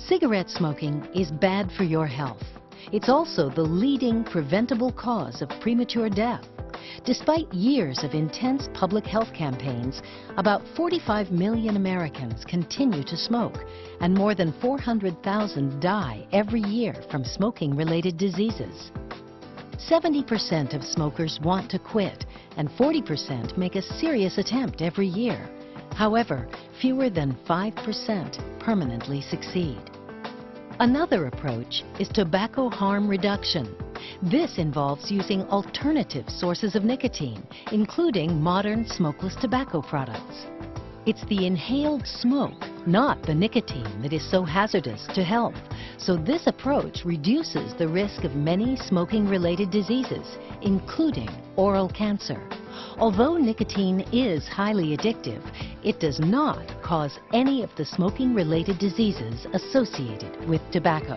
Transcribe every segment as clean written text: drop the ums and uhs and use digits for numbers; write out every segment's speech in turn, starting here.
Cigarette smoking is bad for your health. It's also the leading preventable cause of premature death. Despite years of intense public health campaigns, about 45 million Americans continue to smoke, and more than 400,000 die every year from smoking-related diseases. 70% of smokers want to quit, and 40% make a serious attempt every year. However, fewer than 5% permanently succeed. Another approach is tobacco harm reduction. This involves using alternative sources of nicotine, including modern smokeless tobacco products. It's the inhaled smoke, not the nicotine, that is so hazardous to health. So this approach reduces the risk of many smoking-related diseases, including oral cancer. Although nicotine is highly addictive, it does not cause any of the smoking-related diseases associated with tobacco.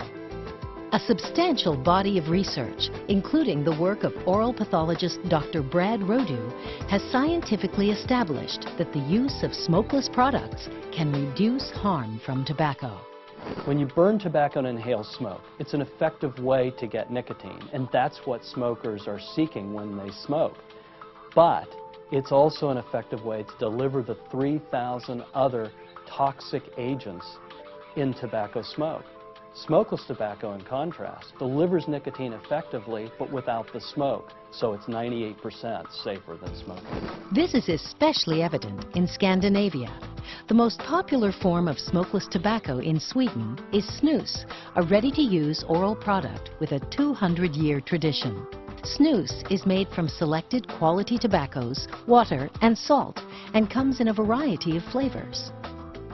A substantial body of research, including the work of oral pathologist Dr. Brad Rodu, has scientifically established that the use of smokeless products can reduce harm from tobacco. When you burn tobacco and inhale smoke, it's an effective way to get nicotine, and that's what smokers are seeking when they smoke. But it's also an effective way to deliver the 3,000 other toxic agents in tobacco smoke. Smokeless tobacco, in contrast, delivers nicotine effectively but without the smoke, so it's 98% safer than smoking. This is especially evident in Scandinavia. The most popular form of smokeless tobacco in Sweden is Snus, a ready-to-use oral product with a 200-year tradition. Snus is made from selected quality tobaccos, water, and salt, and comes in a variety of flavors.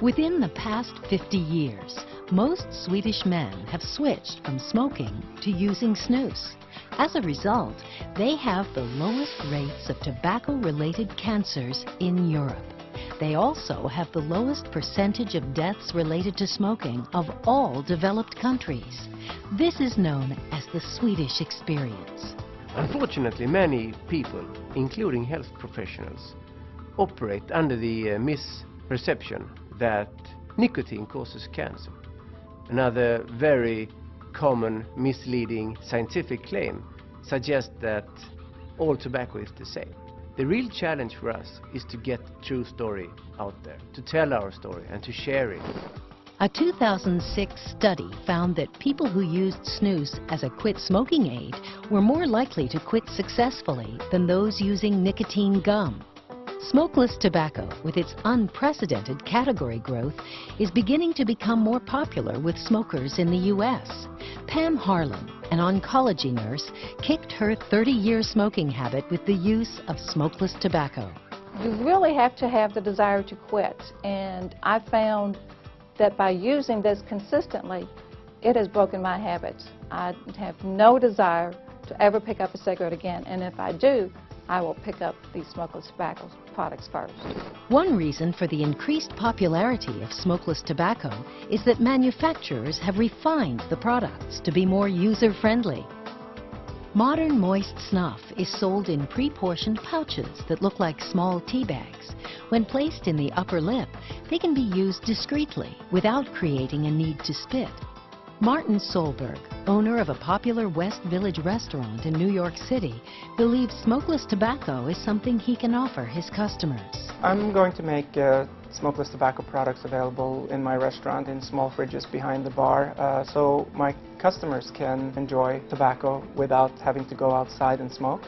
Within the past 50 years, most Swedish men have switched from smoking to using snus. As a result, they have the lowest rates of tobacco-related cancers in Europe. They also have the lowest percentage of deaths related to smoking of all developed countries. This is known as the Swedish experience. Unfortunately, many people, including health professionals, operate under the misperception that nicotine causes cancer. Another very common misleading scientific claim suggests that all tobacco is the same. The real challenge for us is to get the true story out there, to tell our story and to share it. A 2006 study found that people who used snus as a quit smoking aid were more likely to quit successfully than those using nicotine gum. Smokeless tobacco, with its unprecedented category growth, is beginning to become more popular with smokers in the U.S. Pam Harlan, an oncology nurse, kicked her 30-year smoking habit with the use of smokeless tobacco. You really have to have the desire to quit, and I found that by using this consistently, it has broken my habits. I have no desire to ever pick up a cigarette again, and if I do, I will pick up these smokeless tobacco products first. One reason for the increased popularity of smokeless tobacco is that manufacturers have refined the products to be more user-friendly. Modern moist snuff is sold in pre-portioned pouches that look like small tea bags. When placed in the upper lip, they can be used discreetly without creating a need to spit. Martin Solberg, owner of a popular West Village restaurant in New York City, believes smokeless tobacco is something he can offer his customers. I'm going to make smokeless tobacco products available in my restaurant in small fridges behind the bar, so my customers can enjoy tobacco without having to go outside and smoke.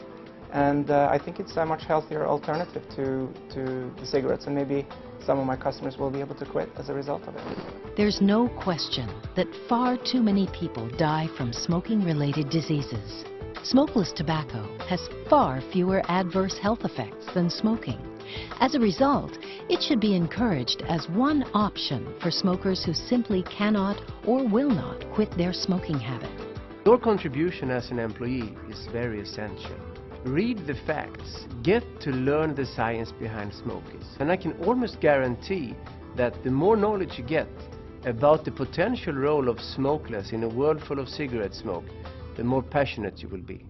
And I think it's a much healthier alternative to the cigarettes, and maybe some of my customers will be able to quit as a result of it. There's no question that far too many people die from smoking-related diseases. Smokeless tobacco has far fewer adverse health effects than smoking. As a result, it should be encouraged as one option for smokers who simply cannot or will not quit their smoking habit. Your contribution as an employee is very essential. Read the facts, get to learn the science behind smoking. And I can almost guarantee that the more knowledge you get about the potential role of smokeless in a world full of cigarette smoke, the more passionate you will be.